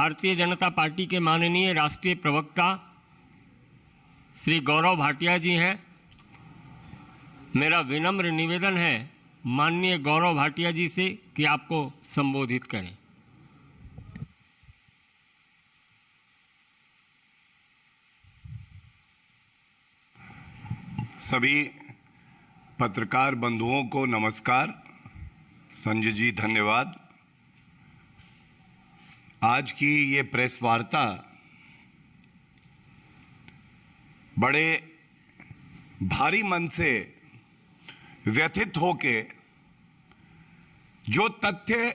Bharatiya Janata party के माननीय राष्ट्रीय प्रवक्ता श्री गौरव भाटिया जी हैं। मेरा विनम्र निवेदन है माननीय गौरव भाटिया जी से कि आपको संबोधित करें। सभी पत्रकार बंधुओं को नमस्कार। संजय जी धन्यवाद। आज की ये प्रेस वार्ता बड़े भारी मन से व्यथित होके जो तथ्य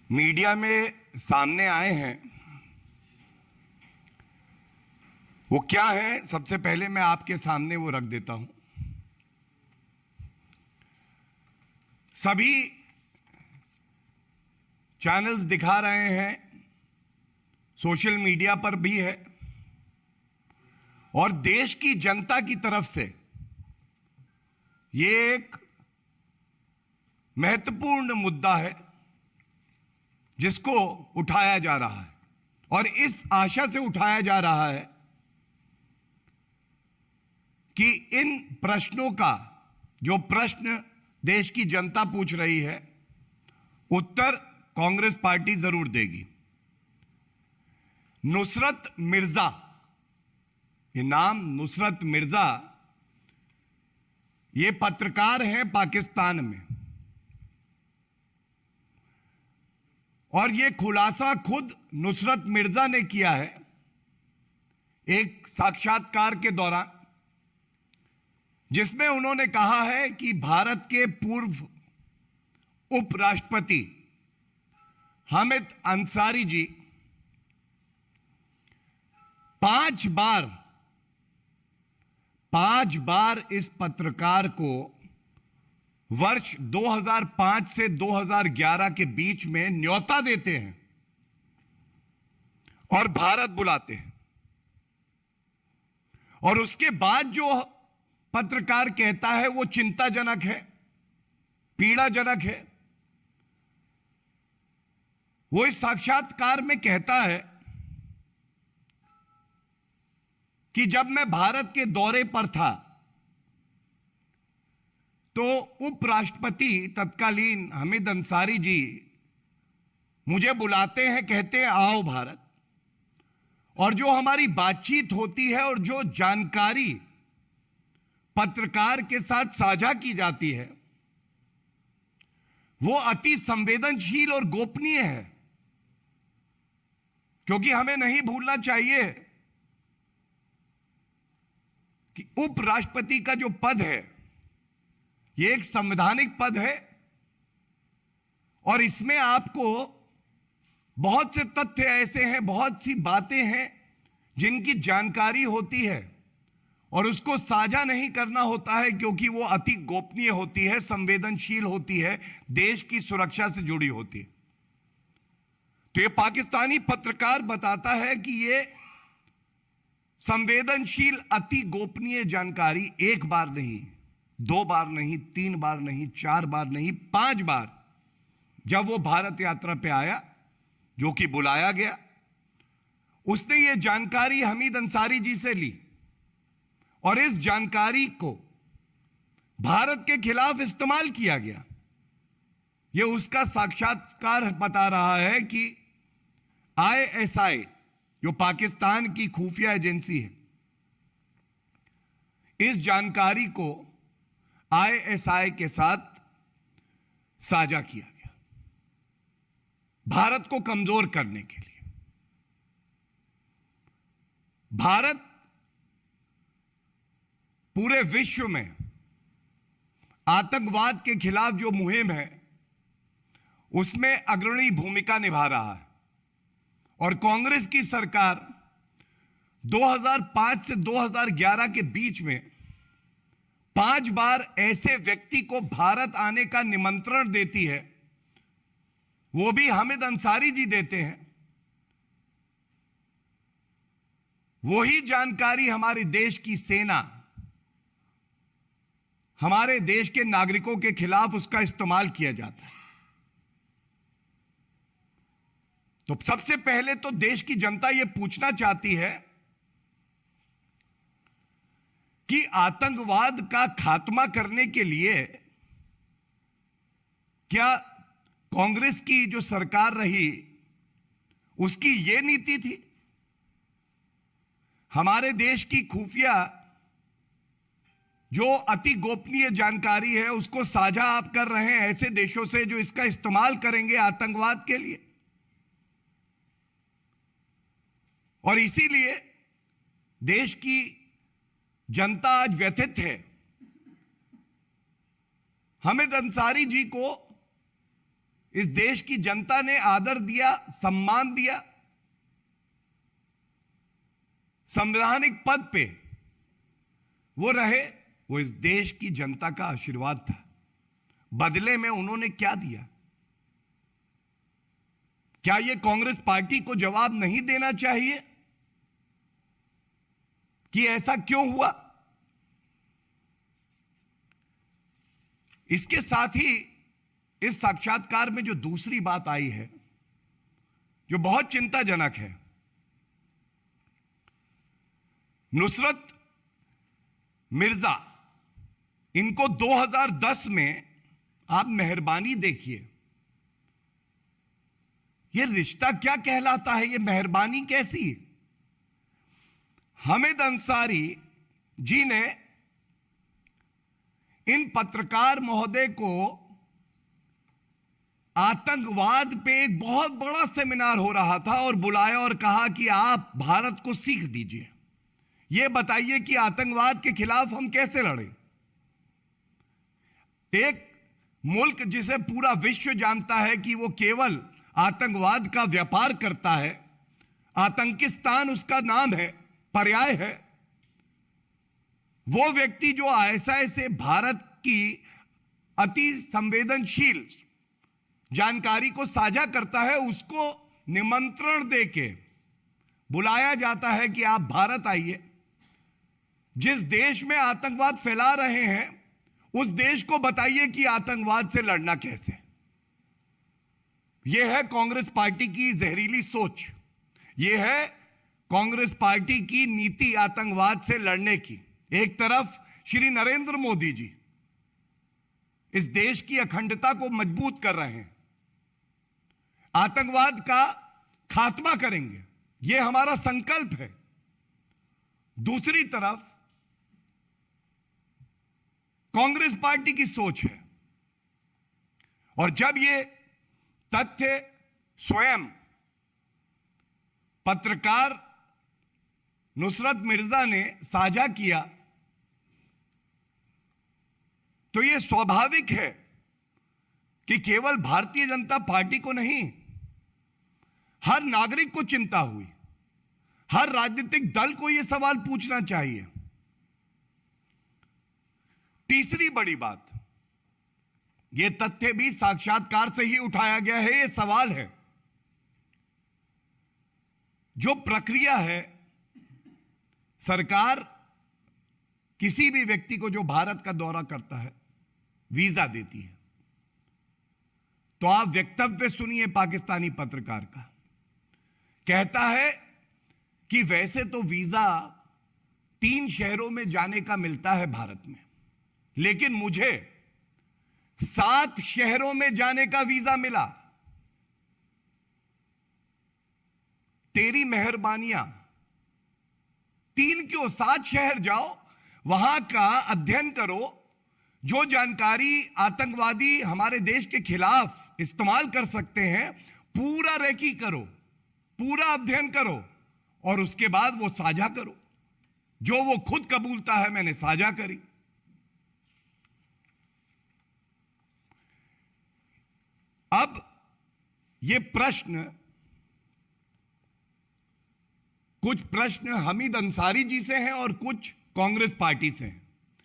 मीडिया में सामने आए हैं वो क्या है, सबसे पहले मैं आपके सामने वो रख देता हूं। सभी चैनल्स दिखा रहे हैं, सोशल मीडिया पर भी है, और देश की जनता की तरफ से ये एक महत्वपूर्ण मुद्दा है जिसको उठाया जा रहा है, और इस आशा से उठाया जा रहा है कि इन प्रश्नों का, जो प्रश्न देश की जनता पूछ रही है, उत्तर कांग्रेस पार्टी जरूर देगी। नुसरत मिर्जा, ये नाम नुसरत मिर्जा, ये पत्रकार हैं पाकिस्तान में, और ये खुलासा खुद नुसरत मिर्जा ने किया है एक साक्षात्कार के दौरान, जिसमें उन्होंने कहा है कि भारत के पूर्व उपराष्ट्रपति हामिद अंसारी जी 5 बार इस पत्रकार को वर्ष 2005 से 2011 के बीच में न्योता देते हैं और भारत बुलाते हैं, और उसके बाद जो पत्रकार कहता है वो चिंताजनक है, पीड़ाजनक है। वो इस साक्षात्कार में कहता है कि जब मैं भारत के दौरे पर था तो उपराष्ट्रपति तत्कालीन हामिद अंसारी जी मुझे बुलाते हैं, कहते हैं आओ भारत, और जो हमारी बातचीत होती है और जो जानकारी पत्रकार के साथ साझा की जाती है वो अति संवेदनशील और गोपनीय है, क्योंकि हमें नहीं भूलना चाहिए कि उपराष्ट्रपति का जो पद है ये एक संवैधानिक पद है, और इसमें आपको बहुत से तथ्य ऐसे हैं, बहुत सी बातें हैं जिनकी जानकारी होती है और उसको साझा नहीं करना होता है, क्योंकि वो अति गोपनीय होती है, संवेदनशील होती है, देश की सुरक्षा से जुड़ी होती है। तो ये पाकिस्तानी पत्रकार बताता है कि ये संवेदनशील अति गोपनीय जानकारी 1 बार नहीं, 2 बार नहीं, 3 बार नहीं, 4 बार नहीं, 5 बार जब वो भारत यात्रा पे आया, जो कि बुलाया गया, उसने ये जानकारी हामिद अंसारी जी से ली, और इस जानकारी को भारत के खिलाफ इस्तेमाल किया गया। यह उसका साक्षात्कार बता रहा है कि ISI, जो पाकिस्तान की खुफिया एजेंसी है, इस जानकारी को ISI के साथ साझा किया गया भारत को कमजोर करने के लिए। भारत पूरे विश्व में आतंकवाद के खिलाफ जो मुहिम है उसमें अग्रणी भूमिका निभा रहा है, और कांग्रेस की सरकार 2005 से 2011 के बीच में 5 बार ऐसे व्यक्ति को भारत आने का निमंत्रण देती है, वो भी हामिद अंसारी जी देते हैं। वही जानकारी हमारे देश की सेना, हमारे देश के नागरिकों के खिलाफ उसका इस्तेमाल किया जाता है। तो सबसे पहले तो देश की जनता यह पूछना चाहती है कि आतंकवाद का खात्मा करने के लिए क्या कांग्रेस की जो सरकार रही उसकी यह नीति थी? हमारे देश की खुफिया जो अति गोपनीय जानकारी है उसको साझा आप कर रहे हैं ऐसे देशों से जो इसका इस्तेमाल करेंगे आतंकवाद के लिए। और इसीलिए देश की जनता आज व्यथित है। हामिद अंसारी जी को इस देश की जनता ने आदर दिया, सम्मान दिया, संवैधानिक पद पे वो रहे, वो इस देश की जनता का आशीर्वाद था। बदले में उन्होंने क्या दिया? क्या यह कांग्रेस पार्टी को जवाब नहीं देना चाहिए कि ऐसा क्यों हुआ? इसके साथ ही इस साक्षात्कार में जो दूसरी बात आई है जो बहुत चिंताजनक है, नुसरत मिर्जा, इनको 2010 में आप मेहरबानी देखिए, यह रिश्ता क्या कहलाता है? यह मेहरबानी कैसी? हामिद अंसारी जी ने इन पत्रकार महोदय को आतंकवाद पे एक बहुत बड़ा सेमिनार हो रहा था और बुलाया और कहा कि आप भारत को सीख दीजिए, यह बताइए कि आतंकवाद के खिलाफ हम कैसे लड़ें। एक मुल्क जिसे पूरा विश्व जानता है कि वो केवल आतंकवाद का व्यापार करता है, आतंकिस्तान उसका नाम है, पर्याय है, वो व्यक्ति जो आईएसआई से भारत की अति संवेदनशील जानकारी को साझा करता है, उसको निमंत्रण देके बुलाया जाता है कि आप भारत आइए। जिस देश में आतंकवाद फैला रहे हैं उस देश को बताइए कि आतंकवाद से लड़ना कैसे। यह है कांग्रेस पार्टी की जहरीली सोच, यह है कांग्रेस पार्टी की नीति आतंकवाद से लड़ने की। एक तरफ श्री नरेंद्र मोदी जी इस देश की अखंडता को मजबूत कर रहे हैं, आतंकवाद का खात्मा करेंगे, यह हमारा संकल्प है। दूसरी तरफ कांग्रेस पार्टी की सोच है। और जब यह तथ्य स्वयं पत्रकार नुसरत मिर्जा ने साझा किया तो यह स्वाभाविक है कि केवल भारतीय जनता पार्टी को नहीं, हर नागरिक को चिंता हुई, हर राजनीतिक दल को यह सवाल पूछना चाहिए। तीसरी बड़ी बात, यह तथ्य भी साक्षात्कार से ही उठाया गया है, यह सवाल है, जो प्रक्रिया है, सरकार किसी भी व्यक्ति को जो भारत का दौरा करता है वीजा देती है। तो आप वक्तव्य सुनिए पाकिस्तानी पत्रकार का, कहता है कि वैसे तो वीजा 3 शहरों में जाने का मिलता है भारत में, लेकिन मुझे 7 शहरों में जाने का वीजा मिला। तेरी मेहरबानियां, 3 क्यों, 7 शहर जाओ, वहां का अध्ययन करो, जो जानकारी आतंकवादी हमारे देश के खिलाफ इस्तेमाल कर सकते हैं, पूरा रेकी करो, पूरा अध्ययन करो और उसके बाद वो साझा करो। जो वो खुद कबूलता है मैंने साझा करी। अब ये प्रश्न, कुछ प्रश्न हामिद अंसारी जी से हैं और कुछ कांग्रेस पार्टी से हैं।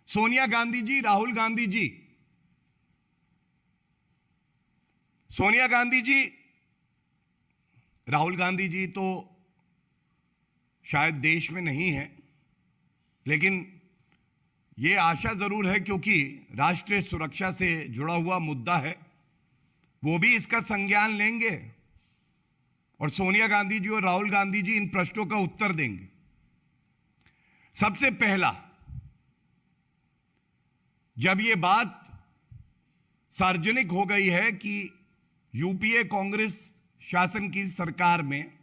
सोनिया गांधी जी, राहुल गांधी जी, सोनिया गांधी जी, राहुल गांधी जी तो शायद देश में नहीं है, लेकिन यह आशा जरूर है क्योंकि राष्ट्रीय सुरक्षा से जुड़ा हुआ मुद्दा है, वो भी इसका संज्ञान लेंगे। और सोनिया गांधी जी और राहुल गांधी जी इन प्रश्नों का उत्तर देंगे। सबसे पहला, जब यह बात सार्वजनिक हो गई है कि यूपीए कांग्रेस शासन की सरकार में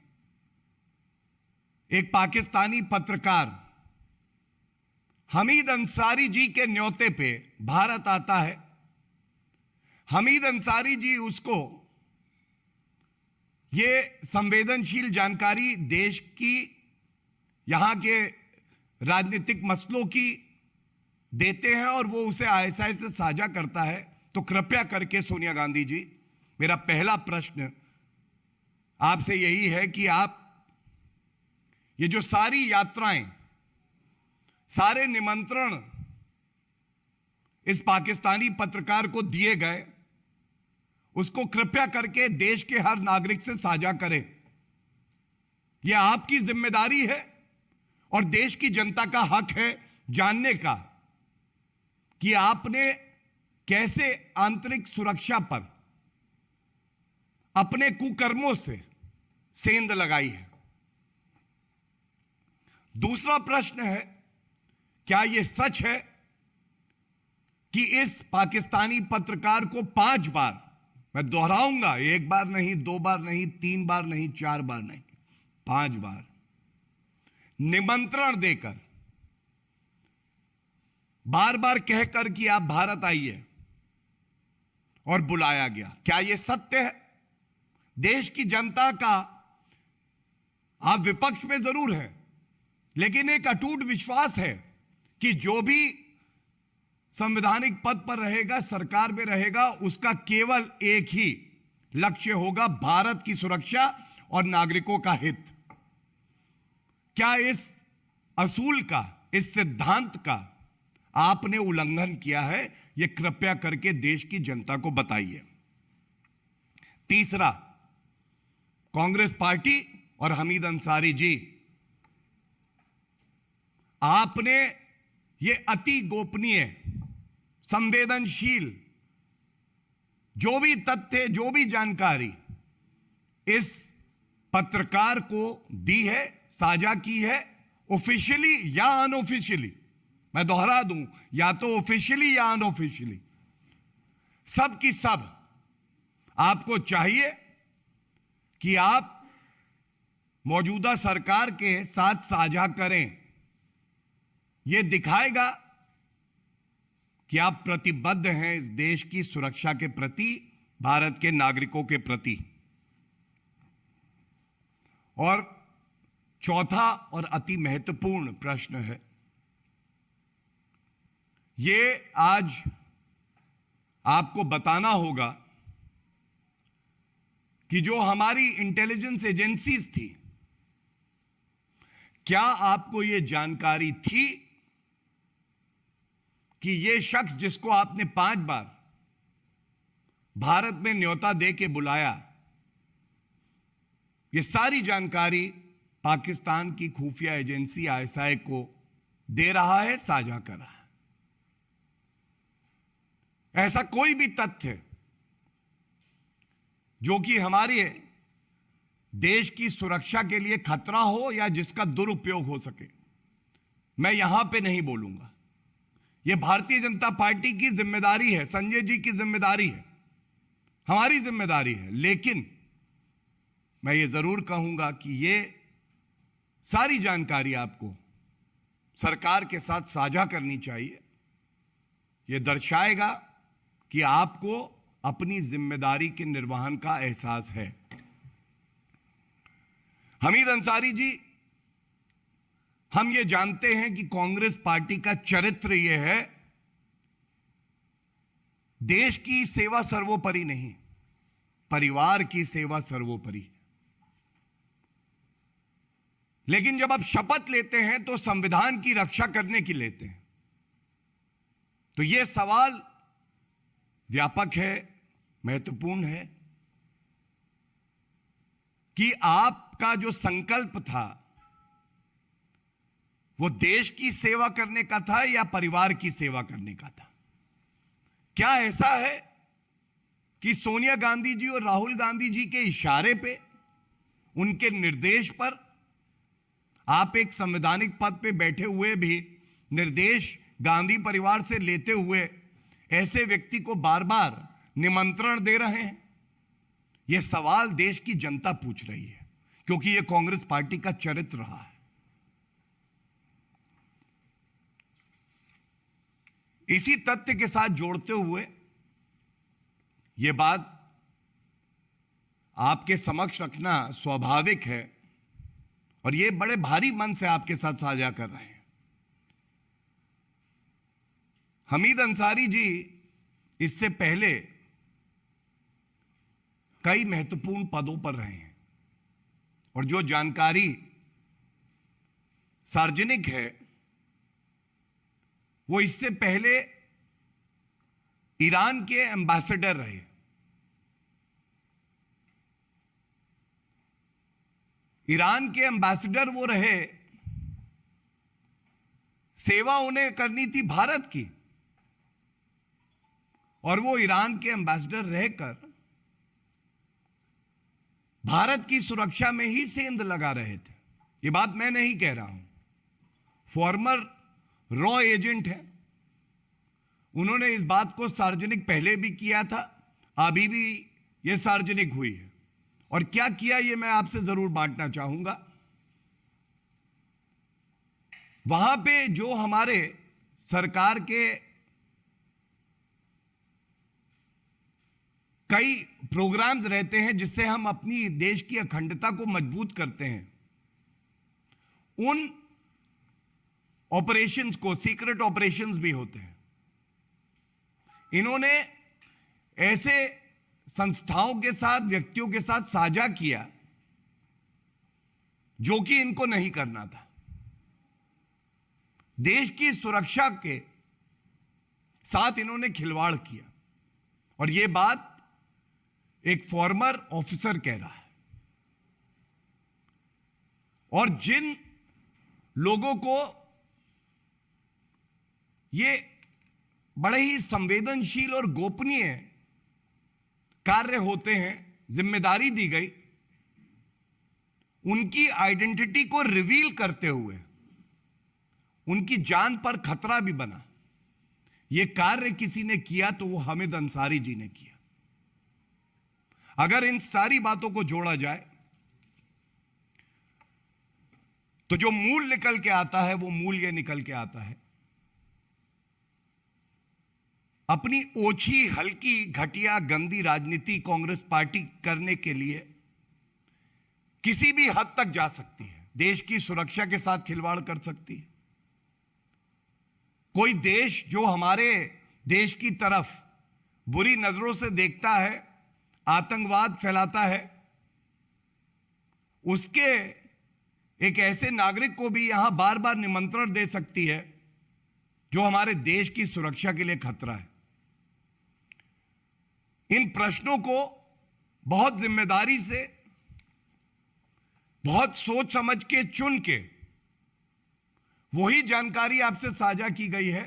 एक पाकिस्तानी पत्रकार हमीद अंसारी जी के न्योते पे भारत आता है, हमीद अंसारी जी उसको ये संवेदनशील जानकारी देश की, यहां के राजनीतिक मसलों की देते हैं और वो उसे आईएसआई से साझा करता है। तो कृपया करके सोनिया गांधी जी, मेरा पहला प्रश्न आपसे यही है कि आप ये जो सारी यात्राएं, सारे निमंत्रण इस पाकिस्तानी पत्रकार को दिए गए, उसको कृपया करके देश के हर नागरिक से साझा करें। यह आपकी जिम्मेदारी है और देश की जनता का हक है जानने का कि आपने कैसे आंतरिक सुरक्षा पर अपने कुकर्मों से सेंध लगाई है। दूसरा प्रश्न है, क्या यह सच है कि इस पाकिस्तानी पत्रकार को 5 बार, मैं दोहराऊंगा, 1 बार नहीं, 2 बार नहीं, 3 बार नहीं, 4 बार नहीं, 5 बार निमंत्रण देकर, बार बार कहकर कि आप भारत आइए और बुलाया गया? क्या यह सत्य है? देश की जनता का, आप विपक्ष में जरूर है, लेकिन एक अटूट विश्वास है कि जो भी संवैधानिक पद पर रहेगा, सरकार में रहेगा, उसका केवल एक ही लक्ष्य होगा, भारत की सुरक्षा और नागरिकों का हित। क्या इस असूल का, इस सिद्धांत का आपने उल्लंघन किया है? यह कृपया करके देश की जनता को बताइए। तीसरा, कांग्रेस पार्टी और हमीद अंसारी जी, आपने ये अति गोपनीय, संवेदनशील जो भी तथ्य, जो भी जानकारी इस पत्रकार को दी है, साझा की है, ऑफिशियली या अनऑफिशियली, मैं दोहरा दूं, या तो ऑफिशियली या अनऑफिशियली, सब की सब आपको चाहिए कि आप मौजूदा सरकार के साथ साझा करें। यह दिखाएगा कि आप प्रतिबद्ध हैं इस देश की सुरक्षा के प्रति, भारत के नागरिकों के प्रति। और चौथा और अति महत्वपूर्ण प्रश्न है, यह आज आपको बताना होगा कि जो हमारी इंटेलिजेंस एजेंसीज थी, क्या आपको यह जानकारी थी कि यह शख्स जिसको आपने 5 बार भारत में न्योता दे के बुलाया, यह सारी जानकारी पाकिस्तान की खुफिया एजेंसी आईएसआई को दे रहा है, साझा कर रहा है? ऐसा कोई भी तथ्य जो कि हमारे देश की सुरक्षा के लिए खतरा हो या जिसका दुरुपयोग हो सके, मैं यहां पे नहीं बोलूंगा। यह भारतीय जनता पार्टी की जिम्मेदारी है, संजय जी की जिम्मेदारी है, हमारी जिम्मेदारी है। लेकिन मैं ये जरूर कहूंगा कि यह सारी जानकारी आपको सरकार के साथ साझा करनी चाहिए। यह दर्शाएगा कि आपको अपनी जिम्मेदारी के निर्वहन का एहसास है। हमीद अंसारी जी, हम ये जानते हैं कि कांग्रेस पार्टी का चरित्र यह है, देश की सेवा सर्वोपरि नहीं, परिवार की सेवा सर्वोपरि। लेकिन जब आप शपथ लेते हैं तो संविधान की रक्षा करने की लेते हैं। तो यह सवाल व्यापक है, महत्वपूर्ण है कि आपका जो संकल्प था वो देश की सेवा करने का था या परिवार की सेवा करने का था? क्या ऐसा है कि सोनिया गांधी जी और राहुल गांधी जी के इशारे पे उनके निर्देश पर, आप एक संवैधानिक पद पे बैठे हुए भी निर्देश गांधी परिवार से लेते हुए ऐसे व्यक्ति को बार बार निमंत्रण दे रहे हैं? यह सवाल देश की जनता पूछ रही है, क्योंकि यह कांग्रेस पार्टी का चरित्र रहा है। इसी तथ्य के साथ जोड़ते हुए यह बात आपके समक्ष रखना स्वाभाविक है और यह बड़े भारी मन से आपके साथ साझा कर रहे हैं। हमीद अंसारी जी इससे पहले कई महत्वपूर्ण पदों पर रहे हैं और जो जानकारी सार्वजनिक है वो इससे पहले ईरान के एम्बेसडर रहे। ईरान के एम्बेसडर वो रहे, सेवा उन्हें करनी थी भारत की, और वो ईरान के एम्बेसडर रहकर भारत की सुरक्षा में ही सेंध लगा रहे थे। ये बात मैं नहीं कह रहा हूं, फॉर्मर रॉ एजेंट है, उन्होंने इस बात को सार्वजनिक पहले भी किया था, अभी भी यह सार्वजनिक हुई है। और क्या किया ये मैं आपसे जरूर बांटना चाहूंगा। वहां पे जो हमारे सरकार के कई प्रोग्राम्स रहते हैं जिससे हम अपनी देश की अखंडता को मजबूत करते हैं, उन ऑपरेशंस को सीक्रेट ऑपरेशंस भी होते हैं। इन्होंने ऐसे संस्थाओं के साथ, व्यक्तियों के साथ साझा किया जो कि इनको नहीं करना था। देश की सुरक्षा के साथ इन्होंने खिलवाड़ किया और यह बात एक फॉर्मर ऑफिसर कह रहा है। और जिन लोगों को ये बड़े ही संवेदनशील और गोपनीय कार्य होते हैं, जिम्मेदारी दी गई, उनकी आइडेंटिटी को रिवील करते हुए उनकी जान पर खतरा भी बना। यह कार्य किसी ने किया तो वो हामिद अंसारी जी ने किया। अगर इन सारी बातों को जोड़ा जाए तो जो मूल निकल के आता है वो मूल यह निकल के आता है, अपनी ओछी, हल्की, घटिया, गंदी राजनीति कांग्रेस पार्टी करने के लिए किसी भी हद तक जा सकती है। देश की सुरक्षा के साथ खिलवाड़ कर सकती है। कोई देश जो हमारे देश की तरफ बुरी नजरों से देखता है, आतंकवाद फैलाता है, उसके एक ऐसे नागरिक को भी यहां बार बार निमंत्रण दे सकती है जो हमारे देश की सुरक्षा के लिए खतरा है। इन प्रश्नों को बहुत जिम्मेदारी से, बहुत सोच समझ के चुन के वही जानकारी आपसे साझा की गई है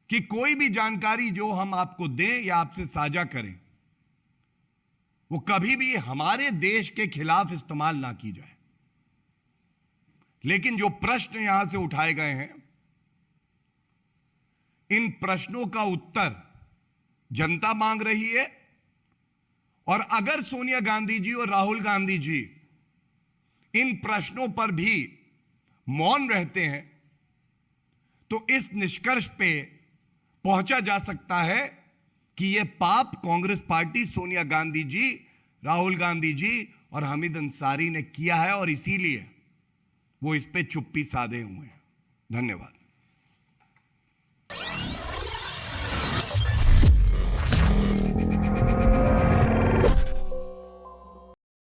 कि कोई भी जानकारी जो हम आपको दें या आपसे साझा करें वो कभी भी हमारे देश के खिलाफ इस्तेमाल ना की जाए। लेकिन जो प्रश्न यहां से उठाए गए हैं, इन प्रश्नों का उत्तर जनता मांग रही है। और अगर सोनिया गांधी जी और राहुल गांधी जी इन प्रश्नों पर भी मौन रहते हैं तो इस निष्कर्ष पे पहुंचा जा सकता है कि यह पाप कांग्रेस पार्टी, सोनिया गांधी जी, राहुल गांधी जी और हामिद अंसारी ने किया है और इसीलिए वो इस पे चुप्पी साधे हुए हैं। धन्यवाद।